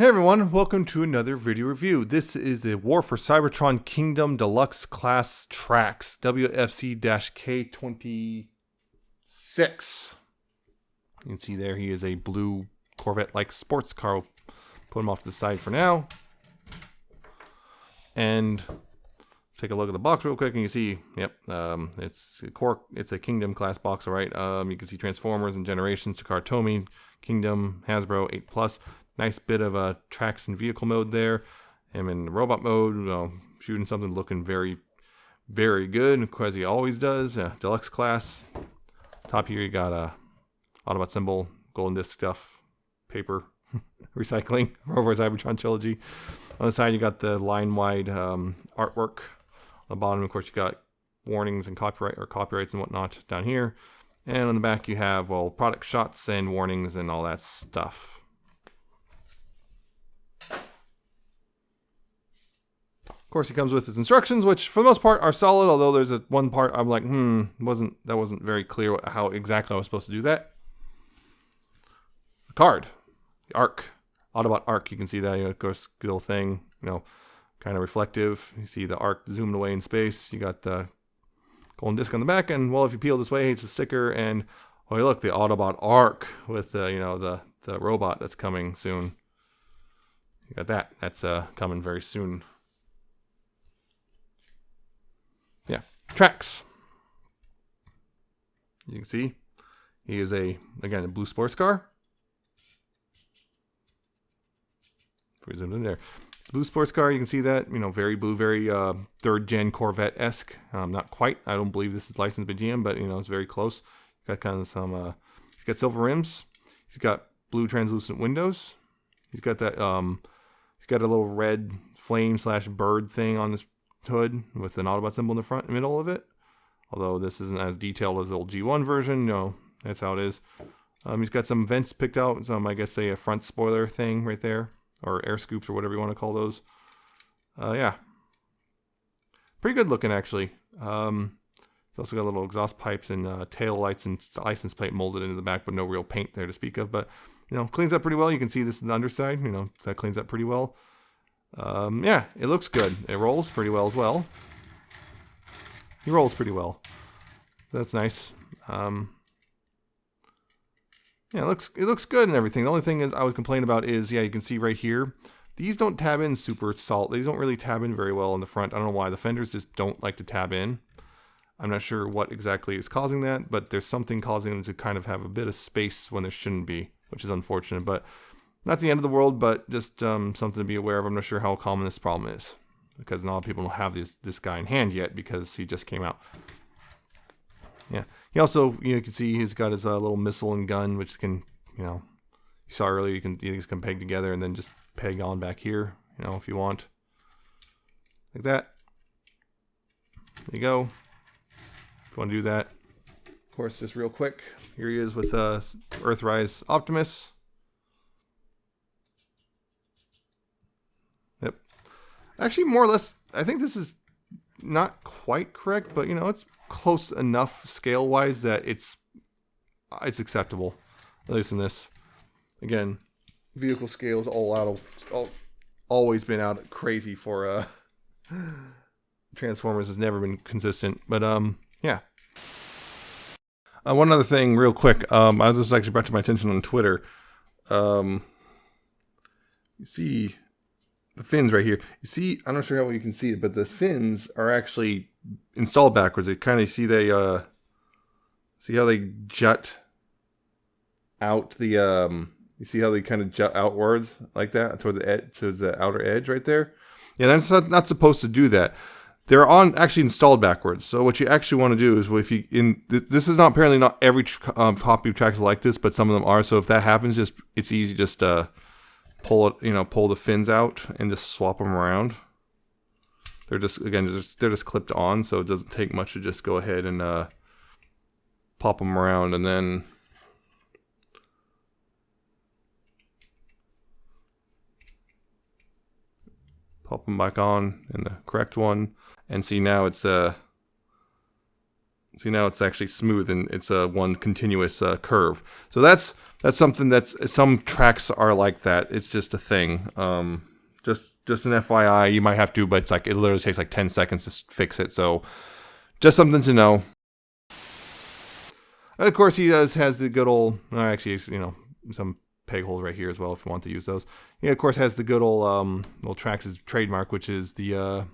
Hey everyone, welcome to another video review. This is a War for Cybertron Kingdom Deluxe Class Tracks, WFC-K26. You can see there he is a blue Corvette-like sports car. We'll put him off to the side for now. And take a look at the box real quick and you see, yep, it's a Kingdom class box, alright. You can see Transformers and Generations, Takara Tomy, Kingdom, Hasbro, 8+. Nice bit of tracks and vehicle mode there. Him in robot mode, shooting something looking very, very good, as he always does. Deluxe class. Top here you got a Autobot symbol, golden disc stuff, paper, recycling, over Cybertron trilogy. On the side you got the line-wide artwork. On the bottom, of course, you got warnings and copyrights and whatnot down here. And on the back you have, well, product shots and warnings and all that stuff. Of course, he comes with his instructions, which for the most part are solid, although there's one part I'm like, that wasn't very clear how exactly I was supposed to do that. The card, the arc, Autobot arc, you can see that, of course, good old thing, kind of reflective. You see the arc zooming away in space. You got the golden disc on the back, and well, if you peel this way, it's a sticker, and oh, look, the Autobot arc with the robot that's coming soon. You got that. That's coming very soon. Yeah, tracks. You can see he is again a blue sports car. If we zoom in there, it's a blue sports car. You can see that, very blue, very third gen Corvette-esque. Not quite. I don't believe this is licensed by GM, but it's very close. Got kind of some. He's got silver rims. He's got blue translucent windows. He's got that. He's got a little red flame / bird thing on his hood with an Autobot symbol in the front and middle of it. Although this isn't as detailed as the old G1 version. No, that's how it is. He's got some vents picked out. Some, I guess, say a front spoiler thing right there, or air scoops or whatever you want to call those. Yeah, pretty good looking actually. It's also got little exhaust pipes and tail lights and license plate molded into the back, but no real paint there to speak of. But cleans up pretty well. You can see this in the underside. That cleans up pretty well. Yeah, it looks good. It rolls pretty well as well. He rolls pretty well. That's nice. Yeah, it looks good and everything. The only thing I would complain about is, yeah, you can see right here, these don't tab in super solid. These don't really tab in very well in the front. I don't know why. The fenders just don't like to tab in. I'm not sure what exactly is causing that, but there's something causing them to kind of have a bit of space when there shouldn't be, which is unfortunate. But not the end of the world, but just something to be aware of. I'm not sure how common this problem is, because not a lot of people don't have this guy in hand yet because he just came out. Yeah, he also, you can see he's got his little missile and gun, which can, you saw earlier, these can peg together and then just peg on back here, if you want, like that. There you go. If you want to do that, of course, just real quick, here he is with Earthrise Optimus. Yep. Actually, more or less, I think this is not quite correct, but it's close enough scale-wise that it's acceptable, at least in this. Again, vehicle scales always been out crazy for Transformers. Has never been consistent, but yeah. One other thing, real quick. This was actually brought to my attention on Twitter. You see the fins right here. You see, I'm not sure how well you can see it, but the fins are actually installed backwards. They kind of see see how they jut out the you see how they kind of jut outwards like that towards the outer edge right there. Yeah, that's not supposed to do that. They're actually installed backwards. So what you actually want to do is, if this is apparently not every copy of tracks like this, but some of them are. So if that happens, it's easy just pull the fins out and just swap them around. They're just clipped on, so it doesn't take much to just go ahead and pop them around and then pop them back on in the correct one. And see, now it's See, now it's actually smooth and it's a one continuous curve. So that's something that's, some tracks are like that. It's just a thing. Just an FYI, you might have to, but it's like, it literally takes like 10 seconds to fix it. So just something to know. And of course, he has the good old, actually, you know, some peg holes right here as well if you want to use those. He of course has the good old Trax's trademark, which is the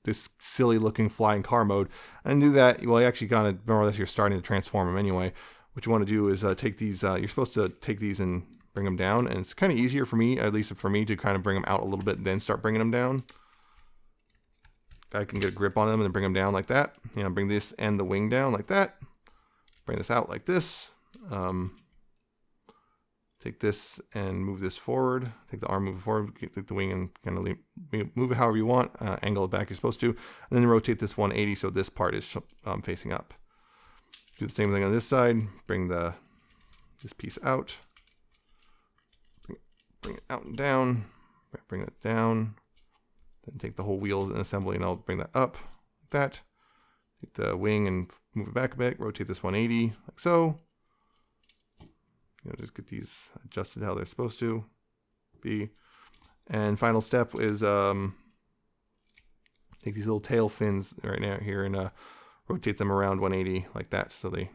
this silly looking flying car mode. And do that, well, you actually kind of, more or less, you're starting to transform them anyway. What you want to do is take these, you're supposed to take these and bring them down, and it's kind of easier for me, at least for me, to kind of bring them out a little bit and then start bringing them down. I can get a grip on them and then bring them down like that. You know, bring this and the wing down like that. Bring this out like this. Take this and move this forward. Take the arm, move it forward. Take the wing and kind of move it however you want. Angle it back you're supposed to. And then rotate this 180 so this part is facing up. Do the same thing on this side. Bring this piece out. Bring it out and down. Bring it down. Then take the whole wheels and assembly, and I'll bring that up like that. Take the wing and move it back a bit. Rotate this 180 like so. You know, just get these adjusted how they're supposed to be. And final step is take these little tail fins right now here and rotate them around 180 like that, so they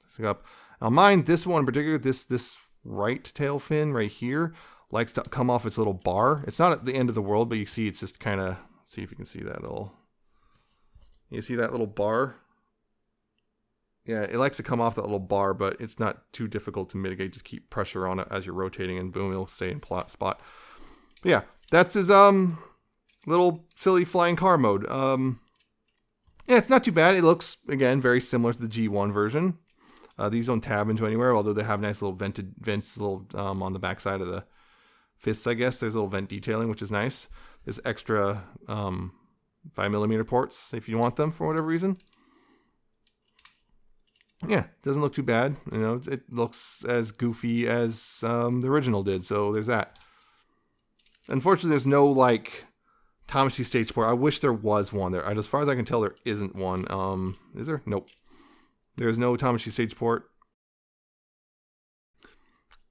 stick up. Now mind this one in particular, this right tail fin right here likes to come off its little bar. It's not at the end of the world, but you see it's just kind of, see if you can see that little, you see that little bar? Yeah, it likes to come off that little bar, but it's not too difficult to mitigate. Just keep pressure on it as you're rotating, and boom, it'll stay in plot spot. But yeah, that's his little silly flying car mode. Yeah, it's not too bad. It looks, again, very similar to the G1 version. These don't tab into anywhere, although they have nice little vents little on the backside of the fists, I guess. There's a little vent detailing, which is nice. There's extra 5mm ports if you want them for whatever reason. Yeah, doesn't look too bad. You know, it looks as goofy as the original did, so there's that. Unfortunately, there's no, like, Tamashii stage port. I wish there was one there. As far as I can tell, there isn't one. Is there? Nope. There's no Tamashii stage port.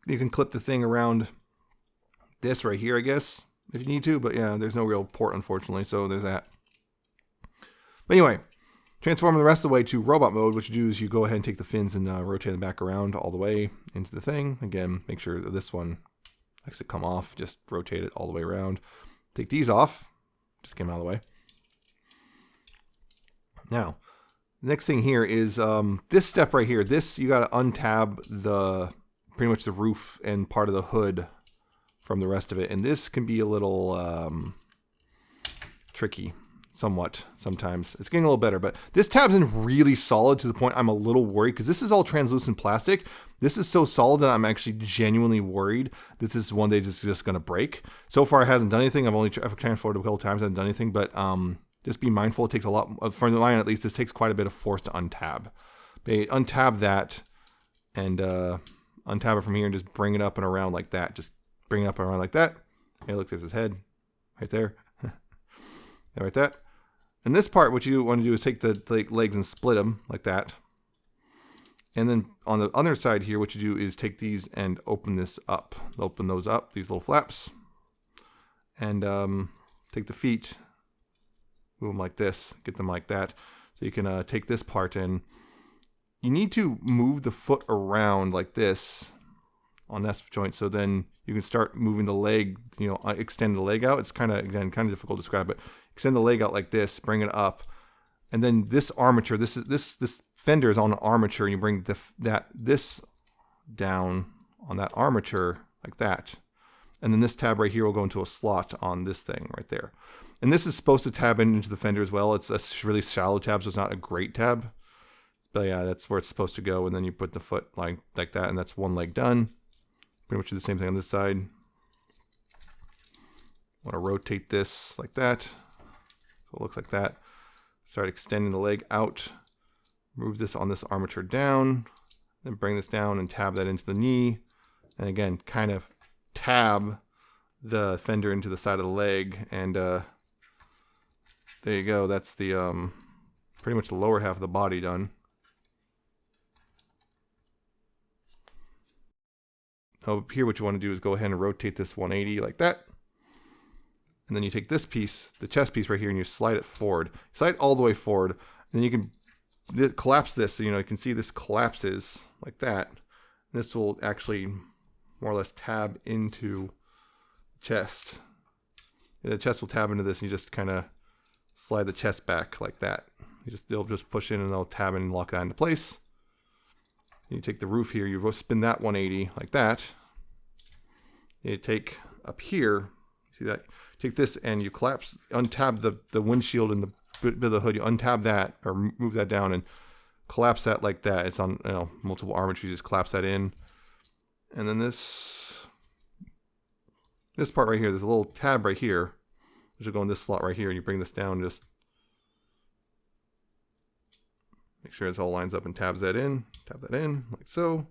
You can clip the thing around this right here, I guess, if you need to. But yeah, there's no real port, unfortunately, so there's that. But anyway, transforming the rest of the way to robot mode, what you do is you go ahead and take the fins and rotate them back around all the way into the thing. Again, make sure that this one likes to come off. Just rotate it all the way around. Take these off. Just get them out of the way. Now, the next thing here is this step right here. This, you got to untab pretty much the roof and part of the hood from the rest of it. And this can be a little tricky. Somewhat sometimes. It's getting a little better, but this tab's in really solid to the point I'm a little worried, because this is all translucent plastic. This is so solid that I'm actually genuinely worried this is one day just going to break. So far it hasn't done anything. I've transformed it a couple times, hasn't done anything, but just be mindful. It takes a lot, for mine at least, this takes quite a bit of force to untab. But untab that and untab it from here and just bring it up and around like that. Just bring it up and around like that. Hey, look, there's his head right there. Yeah, right that. And this part, what you want to do is take the legs and split them like that. And then on the other side here, what you do is take these and open this up. Open those up, these little flaps. And take the feet, move them like this, get them like that. So you can take this part and you need to move the foot around like this on this joint, so then you can start moving the leg, you know, extend the leg out. It's kind of difficult to describe, but extend the leg out like this, bring it up, and then this armature, this fender is on an armature, and you bring this down on that armature like that, and then this tab right here will go into a slot on this thing right there. And this is supposed to tab into the fender as well. It's a really shallow tab, so it's not a great tab, but yeah, that's where it's supposed to go. And then you put the foot like that, and that's one leg done. Pretty much do the same thing on this side. Want to rotate this like that, so it looks like that. Start extending the leg out. Move this on this armature down, then bring this down and tab that into the knee. And again, kind of tab the fender into the side of the leg. And there you go. That's the pretty much the lower half of the body done. Up here, what you want to do is go ahead and rotate this 180 like that. And then you take this piece, the chest piece right here, and you slide it forward. Slide it all the way forward. And then you can collapse this. So, you can see this collapses like that. This will actually more or less tab into the chest. The chest will tab into this, and you just kind of slide the chest back like that. It'll just push in, and they'll tab in and lock that into place. You take the roof here, you spin that 180 like that. You take up here, see that? Take this and you collapse, untab the windshield and the bit of the hood. You untab that or move that down and collapse that like that. It's on multiple armatures. You just collapse that in, and then this part right here, there's a little tab right here, which will go in this slot right here, and you bring this down and just make sure it all lines up and tabs that in. Tab that in, like so.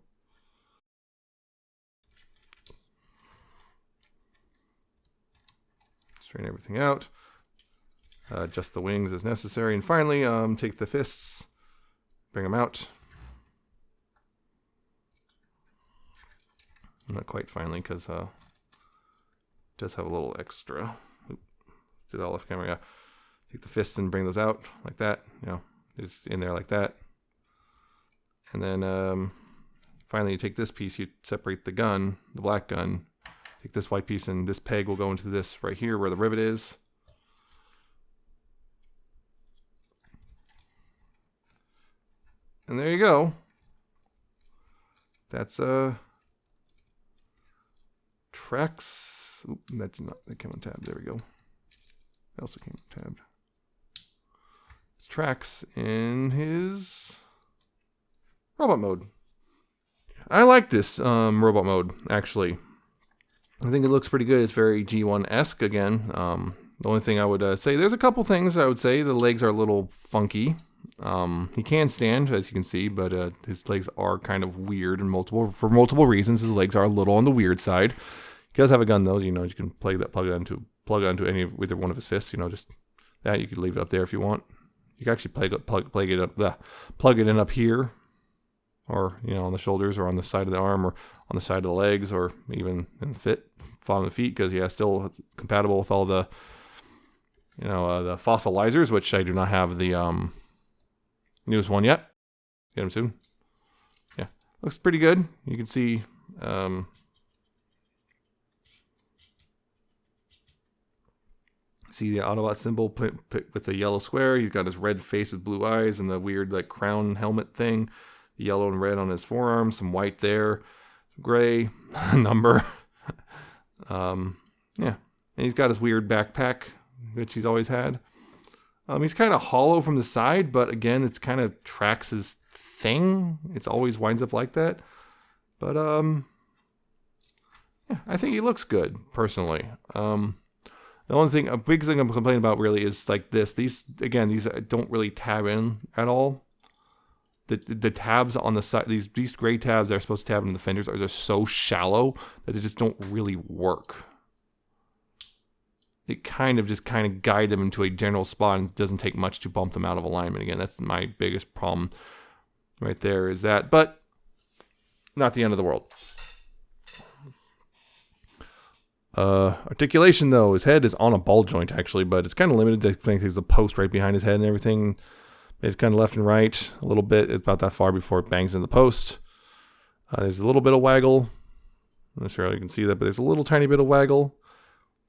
Straighten everything out. Adjust the wings as necessary. And finally, take the fists, bring them out. Not quite finally, because it does have a little extra. Did that all off camera, yeah. Take the fists and bring those out like that. Just in there like that. And then finally you take this piece, you separate the gun, the black gun, take this white piece, and this peg will go into this right here where the rivet is. And there you go. That's tracks. Oop, that came untabbed. There we go. That also came untabbed. It's tracks in his robot mode. I like this robot mode, actually. I think it looks pretty good. It's very G1-esque again. The only thing I would say, there's a couple things I would say. The legs are a little funky. He can stand, as you can see, but his legs are kind of weird and for multiple reasons. His legs are a little on the weird side. He does have a gun though. You can plug it onto either one of his fists. Just that. You could leave it up there if you want. You can actually plug it in up here, or on the shoulders, or on the side of the arm, or on the side of the legs, or even in the on the feet, because still compatible with all the the fossilizers, which I do not have the newest one yet. Get them soon. Yeah, looks pretty good. You can see the Autobot symbol with the yellow square. He's got his red face with blue eyes and the weird crown helmet thing. The yellow and red on his forearm. Some white there. Gray number. Yeah. And he's got his weird backpack, which he's always had. He's kind of hollow from the side, but again, it's kind of Trax's thing. It's always winds up like that. But yeah, I think he looks good, personally. The only thing, a big thing I'm complaining about really is this. These don't really tab in at all. The tabs on the side, these gray tabs that are supposed to tab in the fenders are just so shallow that they just don't really work. It kind of guide them into a general spot, and it doesn't take much to bump them out of alignment. Again, that's my biggest problem right there, is that, but not the end of the world. Articulation though, his head is on a ball joint actually, but it's kind of limited. There's a post right behind his head and everything. It's kind of left and right a little bit. It's about that far before it bangs in the post. There's a little bit of waggle. I'm not sure how you can see that, but there's a little tiny bit of waggle.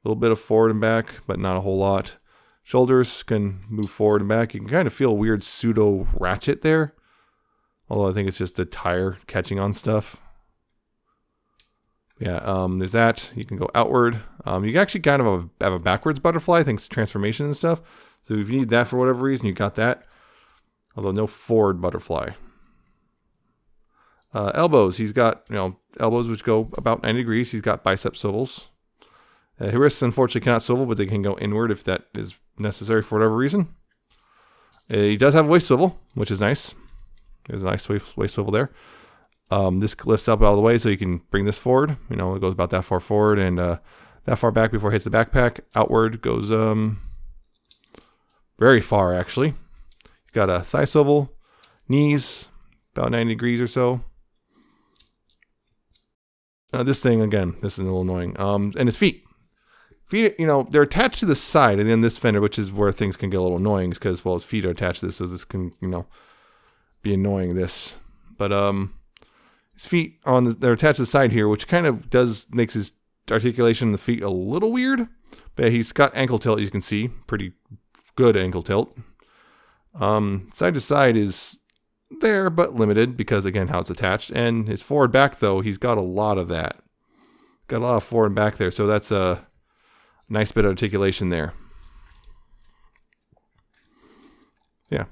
A little bit of forward and back, but not a whole lot. Shoulders can move forward and back. You can kind of feel a weird pseudo ratchet there. Although I think it's just the tire catching on stuff. Yeah, there's that. You can go outward. You can actually kind of have a backwards butterfly, thanks to transformation and stuff. So if you need that for whatever reason, you got that. Although no forward butterfly. Elbows. He's got elbows which go about 90 degrees. He's got bicep swivels. His wrists unfortunately cannot swivel, but they can go inward if that is necessary for whatever reason. He does have a waist swivel, which is nice. There's a nice waist swivel there. This lifts up out of the way so you can bring this forward. It goes about that far forward and that far back before it hits the backpack. Outward goes very far, actually. Got a thigh swivel, knees about 90 degrees or so. This thing, again, this is a little annoying. And his feet. Feet, they're attached to the side, and then this fender, which is where things can get a little annoying, because, well, his feet are attached to this, so this can, be annoying, this. But his feet, they're attached to the side here, which kind of makes his articulation in the feet a little weird. But he's got ankle tilt, as you can see. Pretty good ankle tilt. Side to side is there, but limited, because, again, how it's attached. And his forward back, though, he's got a lot of that. Got a lot of forward and back there, so that's a nice bit of articulation there. Yeah.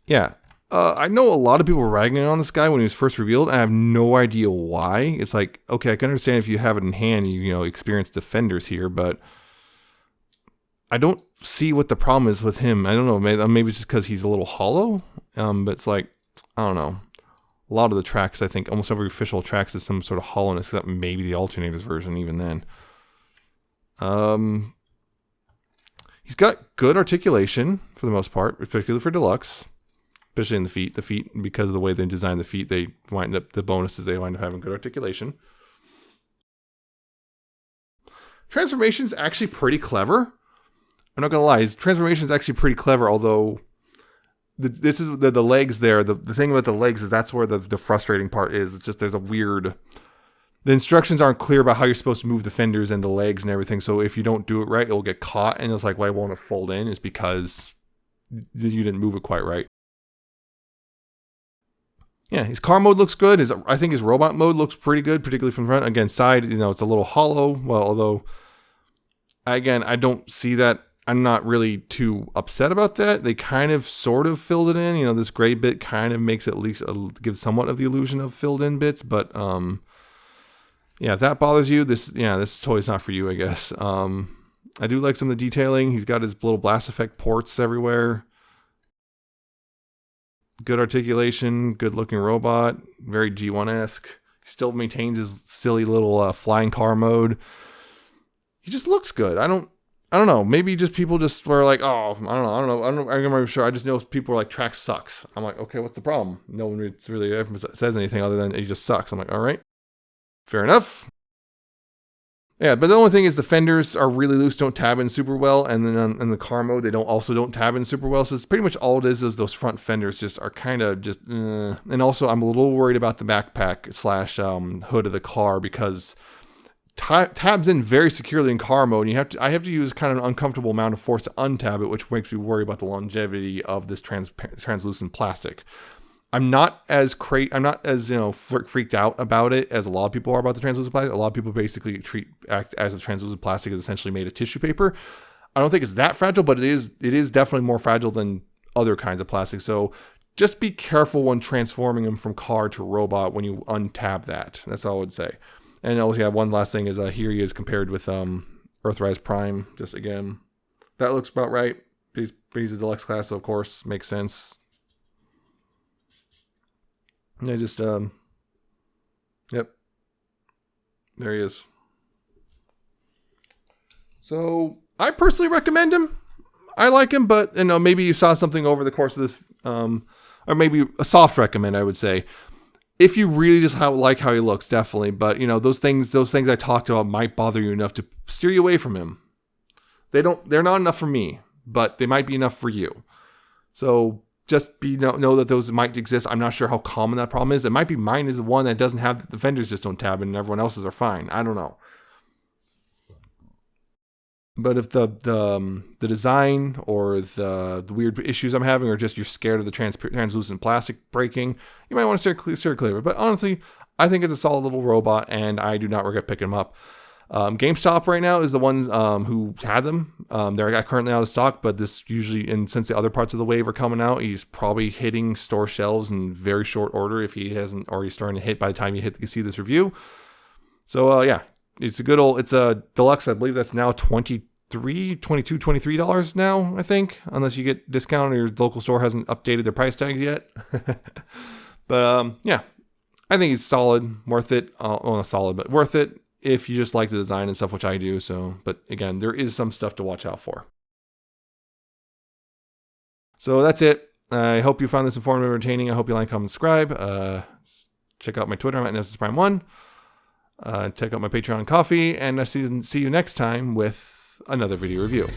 Yeah. I know a lot of people were ragging on this guy when he was first revealed. I have no idea why. It's like, okay, I can understand if you have it in hand, you experience defenders here, but I don't see what the problem is with him. I don't know. Maybe it's just because he's a little hollow. But it's like, I don't know. A lot of the tracks, I think, almost every official tracks is some sort of hollowness, except maybe the alternators version, even then. He's got good articulation for the most part, particularly for deluxe, especially in the feet. The feet, because of the way they design the feet, the bonus is they wind up having good articulation. Transformation is actually pretty clever. I'm not gonna lie, his transformation is actually pretty clever, although this is the legs there. The thing about the legs is that's where the frustrating part is. It's just there's a weird... The instructions aren't clear about how you're supposed to move the fenders and the legs and everything. So if you don't do it right, it'll get caught. And it's like, why won't it fold in? It's because you didn't move it quite right. Yeah, his car mode looks good. I think his robot mode looks pretty good, particularly from the front. Again, side, it's a little hollow. Well, although, again, I don't see that. I'm not really too upset about that. They kind of sort of filled it in. This gray bit kind of makes it at least gives somewhat of the illusion of filled in bits. But yeah, if that bothers you, this toy is not for you, I guess. I do like some of the detailing. He's got his little blast effect ports everywhere. Good articulation, good looking robot, very G1-esque. He still maintains his silly little flying car mode. He just looks good. I don't know. Maybe just people just were like, oh, I don't know. I'm not really sure. I just know people were like, track sucks. I'm like, okay, what's the problem? No one really says anything other than it just sucks. I'm like, all right, fair enough. Yeah, but the only thing is the fenders are really loose, don't tab in super well, and then in the car mode, they don't tab in super well. So it's pretty much all it is those front fenders just are kind of just, And also, I'm a little worried about the backpack / hood of the car, because tabs in very securely in car mode. And I have to use kind of an uncomfortable amount of force to untab it, which makes me worry about the longevity of this translucent plastic. I'm not as freaked out about it as a lot of people are about the translucent plastic. A lot of people basically act as if translucent plastic is essentially made of tissue paper. I don't think it's that fragile, but it is definitely more fragile than other kinds of plastic. So just be careful when transforming them from car to robot when you untab that. That's all I would say. And also, yeah, one last thing is here he is compared with Earthrise Prime. Just again, that looks about right. He's a deluxe class, so of course makes sense. And I just, yep, there he is. So I personally recommend him. I like him, but maybe you saw something over the course of this, or maybe a soft recommend, I would say. If you really just like how he looks, definitely. But those things I talked about might bother you enough to steer you away from him. They're not enough for me, but they might be enough for you. So just know that those might exist. I'm not sure how common that problem is. It might be mine is the one that doesn't have the fenders just don't tab, and everyone else's are fine. I don't know. But if the design or the weird issues I'm having, or just you're scared of the translucent plastic breaking, you might want to steer clear. But honestly, I think it's a solid little robot, and I do not regret picking them up. GameStop right now is the ones who had them. They're currently out of stock, but this usually, and since the other parts of the wave are coming out, he's probably hitting store shelves in very short order if he hasn't already starting to hit by the time you see this review. So yeah, it's a deluxe. I believe that's now $23 now, I think, unless you get discount or your local store hasn't updated their price tags yet. But yeah, I think it's solid, worth it. Well, not solid, but worth it if you just like the design and stuff, which I do. So, but again, there is some stuff to watch out for. So that's it. I hope you found this informative and entertaining. I hope you like, comment, subscribe. Check out my Twitter. I'm at Nemesis Prime 1. Check out my Patreon and Coffee. And I'll see you next time with another video review.